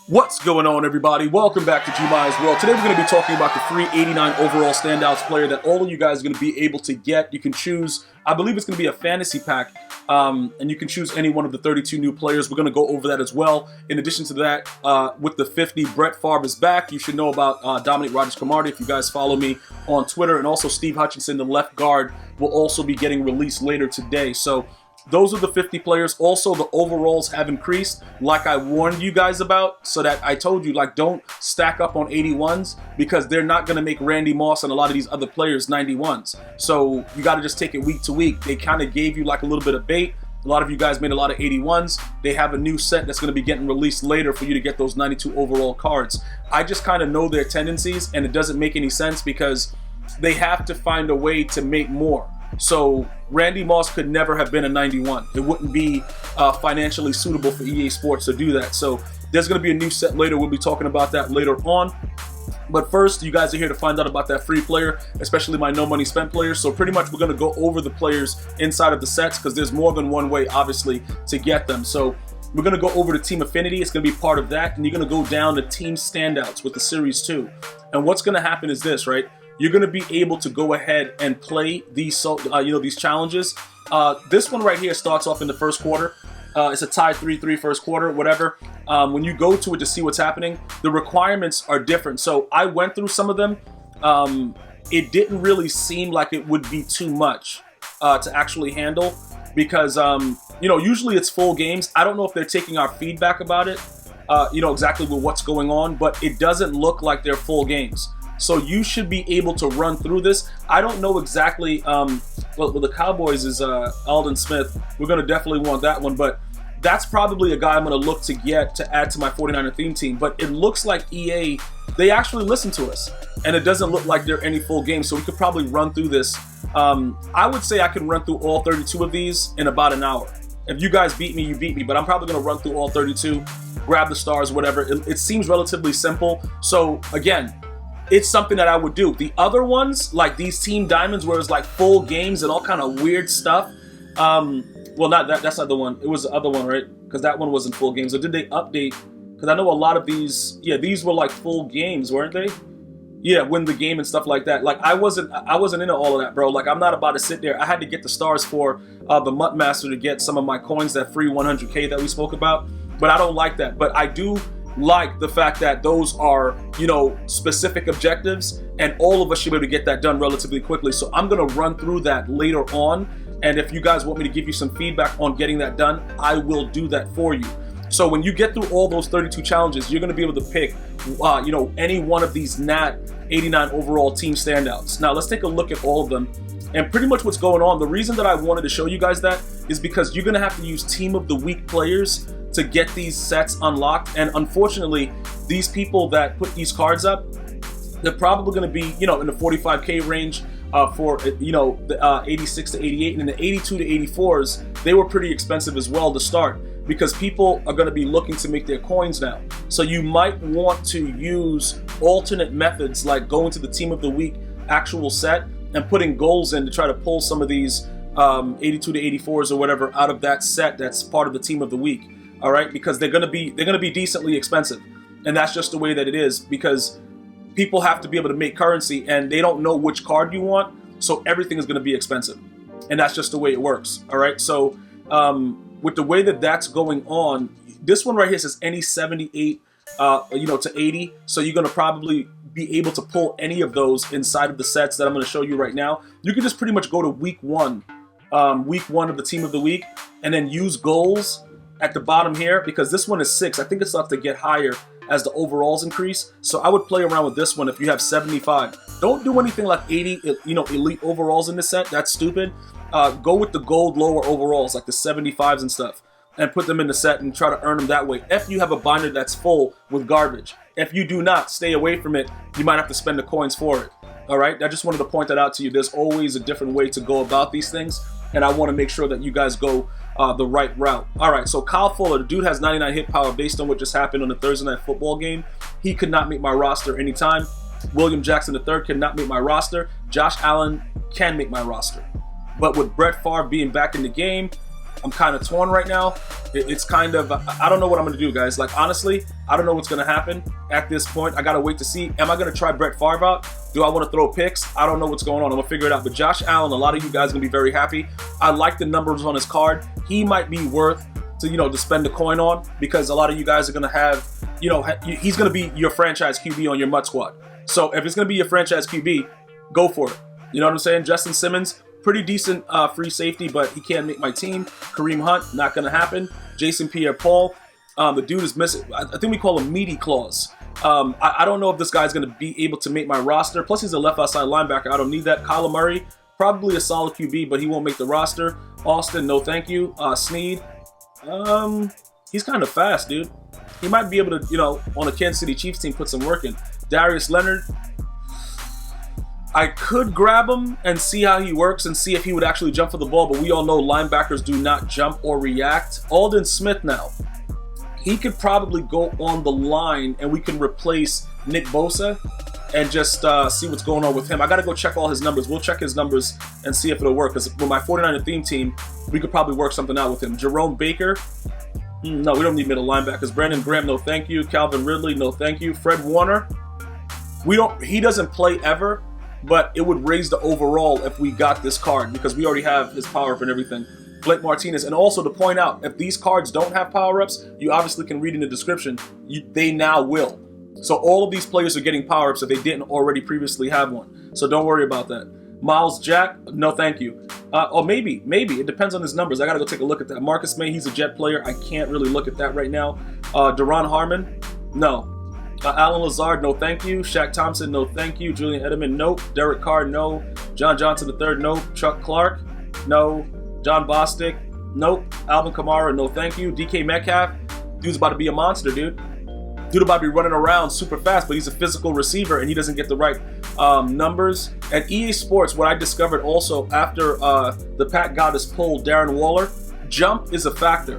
What's going on, everybody? Welcome back to GmiasWorld. Today we're going to be talking about the free 89 overall standouts player that all of you guys are going to be able to get. You can choose, I believe it's going to be a fantasy pack, and you can choose any one of the 32 new players. We're going to go over that as well. In addition to that, with the 50, Brett Favre is back. You should know about Dominic Rodgers-Cromartie if you guys follow me on Twitter, and also Steve Hutchinson, the left guard, will also be getting released later today. So those are the 50 players. Also, the overalls have increased, like I warned you guys about, so that I told you, like, don't stack up on 81s because they're not going to make Randy Moss and a lot of these other players 91s. So you got to just take it week to week. They kind of gave you like a little bit of bait. A lot of you guys made a lot of 81s. They have a new set that's going to be getting released later for you to get those 92 overall cards. I just kind of know their tendencies, and it doesn't make any sense because they have to find a way to make more. So Randy Moss could never have been a 91. It wouldn't be financially suitable for EA Sports to do that. So there's going to be a new set later. We'll be talking about that later on. But first, you guys are here to find out about that free player, especially my no money spent players. So pretty much we're going to go over the players inside of the sets because there's more than one way, obviously, to get them. So we're going to go over to Team Affinity. It's going to be part of that. And you're going to go down to Team Standouts with the Series 2. And what's going to happen is this, right? You're going to be able to go ahead and play these, these challenges. This one right here starts off in the first quarter. It's a tie 3-3 first quarter, whatever. When you go to it to see what's happening, the requirements are different. So I went through some of them. It didn't really seem like it would be too much to actually handle because, usually it's full games. I don't know if they're taking our feedback about it, exactly with what's going on, but it doesn't look like they're full games. So you should be able to run through this. I don't know exactly, well, the Cowboys is Aldon Smith. We're going to definitely want that one, but that's probably a guy I'm going to look to get to add to my 49er theme team. But it looks like EA, they actually listen to us, and it doesn't look like there are any full games, so we could probably run through this. I would say I can run through all 32 of these in about an hour. If you guys beat me, you beat me, but I'm probably going to run through all 32, grab the stars, whatever. It seems relatively simple. So again, it's something that I would do. The other ones, like these Team Diamonds, where it's like full games and all kind of weird stuff. Well, not that. That's not the one. It was the other one, right? Because that one wasn't full games. Or did they update? Because I know a lot of these. Yeah, these were like full games, weren't they? Yeah, win the game and stuff like that. Like I wasn't into all of that, bro. Like I'm not about to sit there. I had to get the stars for the Mutt Master to get some of my coins, that free 100K that we spoke about. But I don't like that. But I do like the fact that those are, specific objectives, and all of us should be able to get that done relatively quickly. So I'm going to run through that later on, and if you guys want me to give you some feedback on getting that done, I will do that for you. So when you get through all those 32 challenges, you're going to be able to pick, any one of these NAT 89 overall team standouts. Now let's take a look at all of them. And pretty much what's going on, the reason that I wanted to show you guys that is because you're going to have to use Team of the Week players to get these sets unlocked. And unfortunately, these people that put these cards up, they're probably going to be, in the 45K range for, the 86 to 88. And in the 82 to 84s, they were pretty expensive as well to start because people are going to be looking to make their coins now. So you might want to use alternate methods like going to the Team of the Week actual set and putting goals in to try to pull some of these 82 to 84s or whatever out of that set that's part of the Team of the Week. All right, because they're gonna be decently expensive, and that's just the way that it is because people have to be able to make currency, and they don't know which card you want, so everything is gonna be expensive, and that's just the way it works. All right, so with the way that that's going on, this one right here says any 78, to 80, so you're gonna probably be able to pull any of those inside of the sets that I'm gonna show you right now. You can just pretty much go to week one of the Team of the Week, and then use goals at the bottom here, because this one is 6. I think it starts to get higher as the overalls increase. So I would play around with this one if you have 75. Don't do anything like 80, elite overalls in this set. That's stupid. Go with the gold lower overalls, like the 75s and stuff, and put them in the set and try to earn them that way. If you have a binder that's full with garbage. If you do not, stay away from it. You might have to spend the coins for it. All right, I just wanted to point that out to you. There's always a different way to go about these things, and I want to make sure that you guys go the right route. All right, so Kyle Fuller, the dude has 99 hit power based on what just happened on the Thursday Night Football game. He could not make my roster anytime. William Jackson III cannot make my roster. Josh Allen can make my roster. But with Brett Favre being back in the game, I'm kind of torn right now. It's kind of, I don't know what I'm going to do, guys. Like, honestly, I don't know what's going to happen at this point. I got to wait to see. Am I going to try Brett Favre out? Do I want to throw picks? I don't know what's going on. I'm going to figure it out. But Josh Allen, a lot of you guys are going to be very happy. I like the numbers on his card. He might be worth to, you know, to spend a coin on, because a lot of you guys are going to have, you know, he's going to be your franchise QB on your MUT squad. So if it's going to be your franchise QB, go for it. You know what I'm saying? Justin Simmons, pretty decent free safety, but he can't make my team. Kareem Hunt, not going to happen. Jason Pierre-Paul, the dude is missing. I think we call him Meaty Claws. I don't know if this guy's going to be able to make my roster. Plus, he's a left outside linebacker. I don't need that. Kyler Murray, probably a solid QB, but he won't make the roster. Austin, no thank you. Snead, he's kind of fast, dude. He might be able to, you know, on a Kansas City Chiefs team, put some work in. Darius Leonard, I could grab him and see how he works and see if he would actually jump for the ball, but we all know linebackers do not jump or react. Aldon Smith now, he could probably go on the line and we can replace Nick Bosa and just see what's going on with him. I got to go check all his numbers. We'll check his numbers and see if it'll work, because with my 49er theme team, we could probably work something out with him. Jerome Baker, no, we don't need middle linebackers. Brandon Graham, no thank you. Calvin Ridley, no thank you. Fred Warner, he doesn't play ever, but it would raise the overall if we got this card, because we already have his power-up and everything. Blake Martinez, and also to point out, if these cards don't have power-ups, you obviously can read in the description, they now will. So all of these players are getting power-ups if they didn't already previously have one. So don't worry about that. Miles Jack, no thank you. Or maybe, it depends on his numbers. I gotta go take a look at that. Marcus May, he's a Jet player. I can't really look at that right now. Deron Harmon, no. Alan Lazard, no thank you. Shaq Thompson, no thank you. Julian Edelman, nope. Derek Carr, no. John Johnson III, nope. Chuck Clark, no. John Bostic, nope. Alvin Kamara, no thank you. DK Metcalf, dude's about to be a monster, dude. Dude about to be running around super fast, but he's a physical receiver and he doesn't get the right numbers. At EA Sports, what I discovered also after the pack got us pulled, Darren Waller, jump is a factor.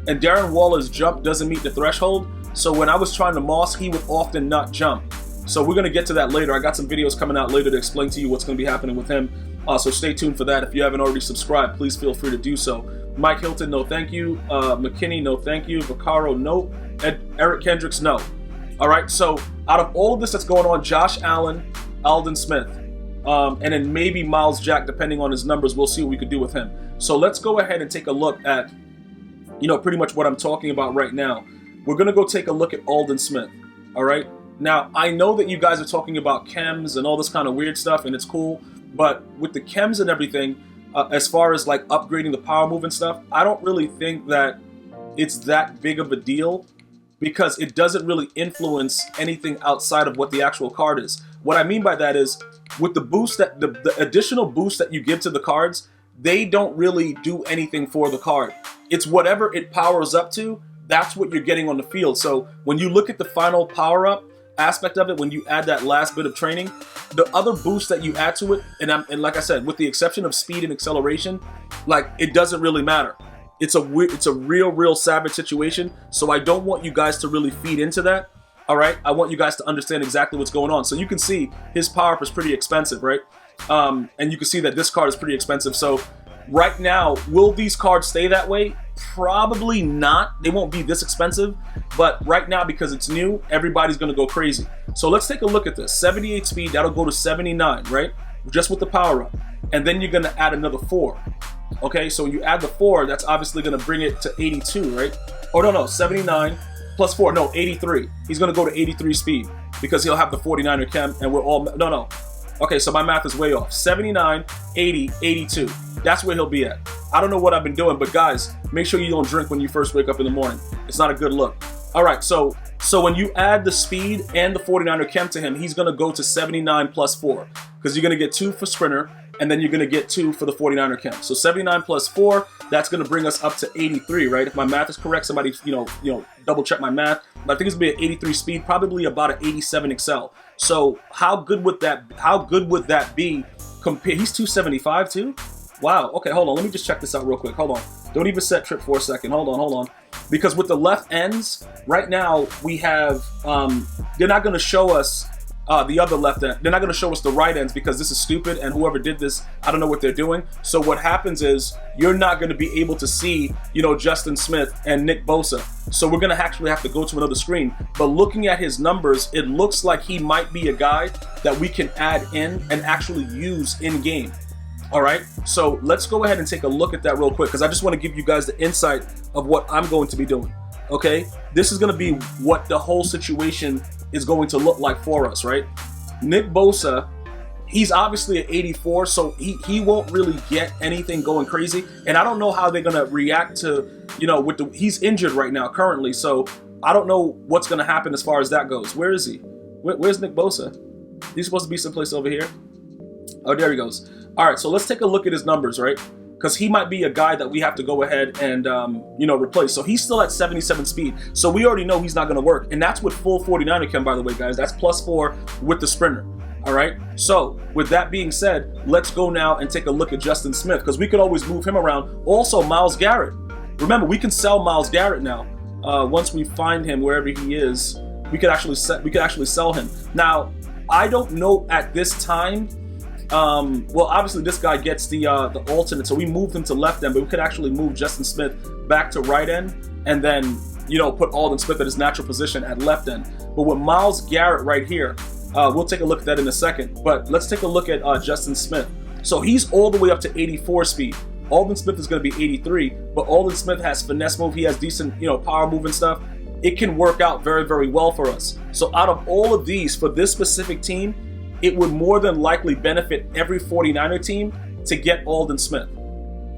And Darren Waller's jump doesn't meet the threshold. So when I was trying to moss, he would often not jump. So we're going to get to that later. I got some videos coming out later to explain to you what's going to be happening with him. So stay tuned for that. If you haven't already subscribed, please feel free to do so. Mike Hilton, no thank you. McKinney, no thank you. Vaccaro, no. Eric Kendricks, no. All right, so out of all of this that's going on, Josh Allen, Aldon Smith, and then maybe Miles Jack, depending on his numbers, we'll see what we could do with him. So let's go ahead and take a look at, you know, pretty much what I'm talking about right now. We're going to go take a look at Aldon Smith, all right? Now, I know that you guys are talking about chems and all this kind of weird stuff, and it's cool, but with the chems and everything, as far as like upgrading the power move and stuff, I don't really think that it's that big of a deal, because it doesn't really influence anything outside of what the actual card is. What I mean by that is, with the boost that the additional boost that you give to the cards, they don't really do anything for the card. It's whatever it powers up to, that's what you're getting on the field. So when you look at the final power-up aspect of it, when you add that last bit of training, the other boost that you add to it, and like I said, with the exception of speed and acceleration, like, it doesn't really matter. It's a real savage situation. So I don't want you guys to really feed into that. All right, I want you guys to understand exactly what's going on. So you can see his power-up is pretty expensive, right? And you can see that this card is pretty expensive. So right now, will these cards stay that way? Probably not. They won't be this expensive, but right now, because it's new, everybody's going to go crazy. So let's take a look at this. 78 speed, that'll go to 79, right? Just with the power up. And then you're going to add another 4. Okay, so when you add the 4, that's obviously going to bring it to 82, right? Oh, no, 79 plus 4, no, 83. He's going to go to 83 speed because he'll have the 49er chem, and we're all, no. Okay, so my math is way off. 79, 80, 82. That's where he'll be at. I don't know what I've been doing, but guys, make sure you don't drink when you first wake up in the morning. It's not a good look. All right, so when you add the speed and the 49er chem to him, he's going to go to 79 plus 4, because you're going to get 2 for sprinter, and then you're going to get 2 for the 49er chem. So 79 plus 4, that's going to bring us up to 83, right? If my math is correct, somebody, you know, double check my math. But I think it's going to be an 83 speed, probably about an 87 excel. So how good would that be compared? He's 275 too? Wow. Okay, hold on. Let me just check this out real quick. Hold on. Don't even set trip for a second. Hold on. Because with the left ends, right now we have, they're not going to show us the other left end. They're not going to show us the right ends because this is stupid, and whoever did this, I don't know what they're doing. So what happens is you're not going to be able to see, you know, Justin Smith and Nick Bosa. So we're going to actually have to go to another screen. But looking at his numbers, it looks like he might be a guy that we can add in and actually use in game. All right, so let's go ahead and take a look at that real quick because I just want to give you guys the insight of what I'm going to be doing. Okay, this is going to be what the whole situation is going to look like for us, right? Nick Bosa, he's obviously at 84, so he won't really get anything going crazy, and I don't know how they're going to react to, you know, with he's injured right now currently, so I don't know what's going to happen as far as that goes. Where is he? Where's Nick Bosa? He's supposed to be someplace over here. Oh, there he goes. All right, so let's take a look at his numbers, right? Because he might be a guy that we have to go ahead and, you know, replace. So he's still at 77 speed. So we already know he's not going to work. And that's with full 49er chem, by the way, guys. That's +4 with the sprinter. All right. So with that being said, let's go now and take a look at Justin Smith because we could always move him around. Also, Myles Garrett. Remember, we can sell Myles Garrett now. Once we find him wherever he is, we could actually sell him. Now, I don't know at this time. Well, obviously this guy gets the alternate, so we moved him to left end, but we could actually move Justin Smith back to right end and then, you know, put Aldon Smith at his natural position at left end. But with Myles Garrett right here, we'll take a look at that in a second, but let's take a look at Justin Smith. So he's all the way up to 84 speed. Aldon Smith is going to be 83, but Aldon Smith has finesse move, he has decent, you know, power move and stuff. It can work out very, very well for us. So out of all of these, for this specific team, it would more than likely benefit every 49er team to get Aldon Smith.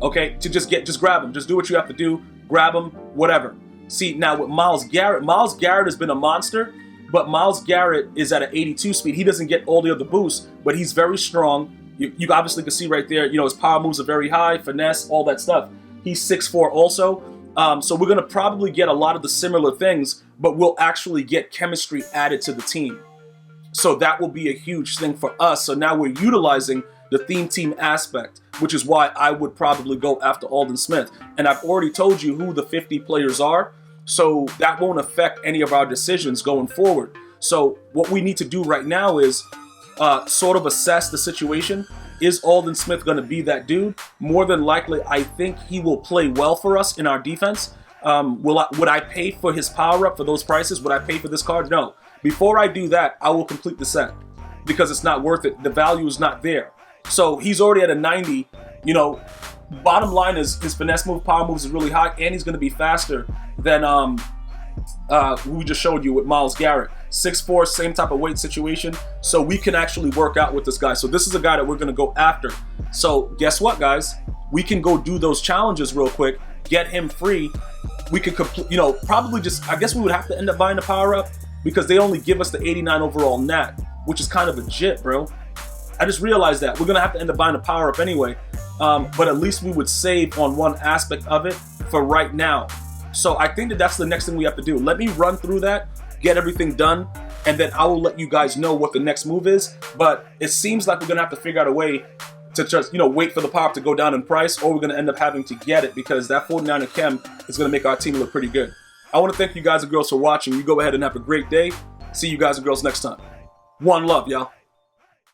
Okay, to just grab him. Just do what you have to do, grab him, whatever. See, now with Myles Garrett has been a monster, but Myles Garrett is at an 82 speed. He doesn't get all the other boosts, but he's very strong. You obviously can see right there, you know, his power moves are very high, finesse, all that stuff. He's 6'4" also. So we're going to probably get a lot of the similar things, but we'll actually get chemistry added to the team. So that will be a huge thing for us. So now we're utilizing the theme team aspect, which is why I would probably go after Aldon Smith. And I've already told you who the 50 players are, so that won't affect any of our decisions going forward. So what we need to do right now is sort of assess the situation. Is Aldon Smith going to be that dude? More than likely, I think he will play well for us in our defense. Would I pay for his power-up for those prices? Would I pay for this card? No. Before I do that, I will complete the set because it's not worth it. The value is not there. So he's already at a 90. You know, bottom line is his finesse move, power moves is really high, and he's going to be faster than we just showed you with Myles Garrett. 6'4", same type of weight situation. So we can actually work out with this guy. So this is a guy that we're going to go after. So guess what, guys? We can go do those challenges real quick, get him free. We could complete, you know, probably just, I guess we would have to end up buying the power up, because they only give us the 89 overall nat, which is kind of a jit, bro. I just realized that. We're going to have to end up buying a power-up anyway, but at least we would save on one aspect of it for right now. So I think that that's the next thing we have to do. Let me run through that, get everything done, and then I will let you guys know what the next move is. But it seems like we're going to have to figure out a way to just, you know, wait for the power-up to go down in price, or we're going to end up having to get it because that 49er chem is going to make our team look pretty good. I want to thank you guys and girls for watching. You go ahead and have a great day. See you guys and girls next time. One love, y'all.